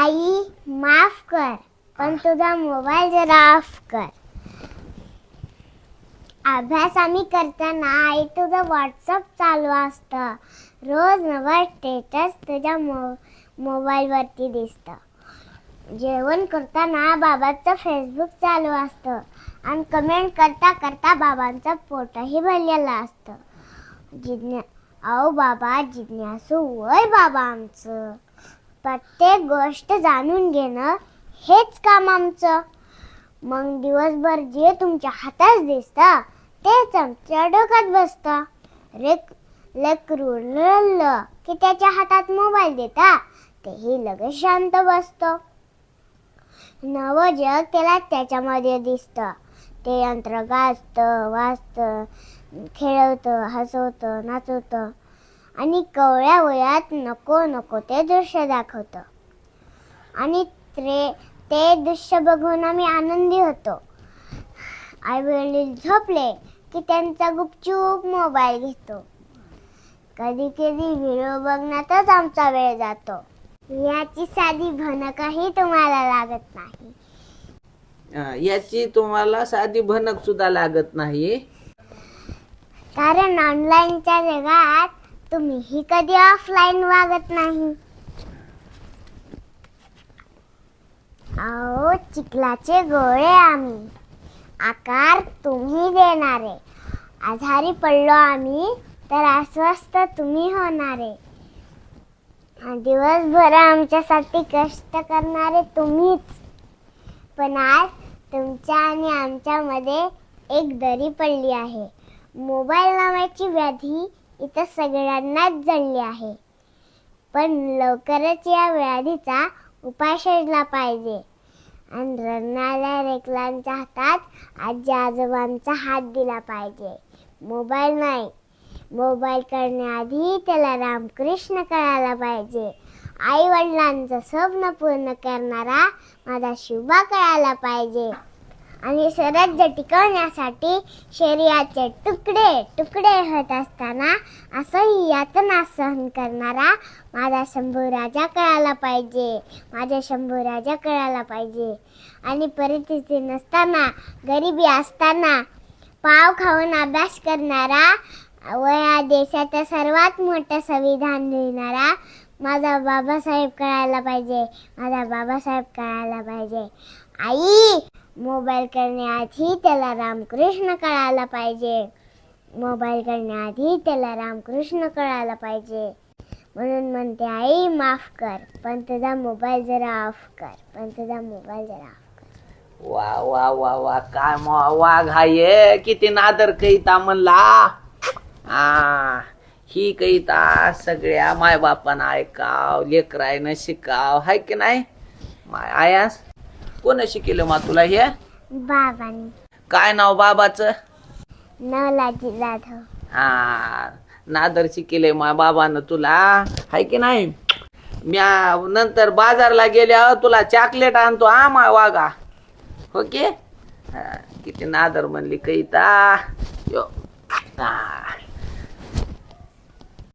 आई माफ कर, पण तुझा मोबाईल जरा ऑफ कर. अभ्यास आम्ही करताना आई तुझं व्हॉट्सअप चालू असतं. रोज नवा स्टेटस तुझ्या मोबाईल वरती दिसतं. जेवण करताना बाबाचं फेसबुक चालू असतं आणि कमेंट करता करता बाबांचं पोटही भरलेलं असतं. अहो बाबा, जिज्ञासू वय बाबा आमचं. प्रत्येक गोष्ट जाणून घेणं हेच काम आमचं. मग दिवसभर जे तुमच्या हातात दिसतं तेच आमच्या डोक्यात बसतं. लेकरू रडलं की त्याच्या हातात मोबाईल देता, तेही लगेच शांत बसतं. नवं जग त्याला त्याच्यामध्ये दिसतं. ते यंत्र गाजतं, वाजतं, खेळवतं, हसवतं, नाचवतं आणि कवळ्या वयात नको नको ते दृश्य दाखवतं. आणि ते दृश्य बघून आम्ही आनंदी होतो. आई वडील झोपले की त्यांचा गुपचूप मोबाईल घेतो. कधी कधी व्हिडिओ बघण्यातच आमचा वेळ जातो. याची साधी भनकही तुम्हाला लागत नाही. याची तुम्हाला साधी भनक सुद्धा लागत नाही, कारण ऑनलाईनच्या जगात तुम्हीही कधी ऑफलाईन वागत नाही. अहो चिखलाचे गोळे आम्ही, आकार तुम्ही देणारे. आजारी पडलो आम्ही तर अस्वस्थ तुम्ही होणारे. दिवसभर आमच्यासाठी कष्ट करणारे तुम्हीच. पण आज तुमच्या आणि आमच्यामध्ये एक दरी पडली आहे. मोबाईल नावाची व्याधी इथं सगळ्यांनाच जडली आहे. पण लवकरच या व्याधीचा उपाय शोधला पाहिजे. आणि रडणाऱ्या लेकरांच्या हातात आजी आजोबांचा हात दिला पाहिजे. मोबाईल नाही, मोबाईल करण्याआधी त्याला रामकृष्ण कळायला पाहिजे. आई वडिलांचं स्वप्न पूर्ण करणारा माझा शिवबा कळायला पाहिजे. आणि स्वराज्य टिकवण्यासाठी शरीराचे तुकडे तुकडे होत असताना असंही यातना सहन करणारा माझा शंभूराजा कळायला पाहिजे. माझ्या शंभूराजा कळायला पाहिजे. आणि परिस्थिती नसताना, गरिबी असताना पाव खाऊन अभ्यास करणारा व या देशाचं सर्वात मोठं संविधान लिहिणारा माझा बाबासाहेब कळायला पाहिजे. माझा बाबासाहेब कळायला पाहिजे. आई, मोबाईल करण्याआधी त्याला रामकृष्ण कळायला पाहिजे. मोबाईल करण्याआधी त्याला रामकृष्ण कळायला पाहिजे. म्हणून म्हणते आई माफ कर, पण तुझा मोबाईल जरा ऑफ कर. पण तुझा मोबाईल जरा ऑफ कर. वा वा वा वा, काय वाघ हाय, किती नादर कहीता म्हणला. ही कहीता सगळ्या मायबापानं ऐकाव, लेकरायनं शिकाव, हाय की नाही. आयास कोण शिकेल मा तुला हे? बाबांनी. काय नाव बाबाचं? नवलाजी जाधव. नादर शिकेले मा बाबानं तुला, हाय की नाही. म्या नंतर बाजारला गेल्यावर तुला चॉकलेट आणतो मा वागा. ओके, किती नादर म्हणली कहीता.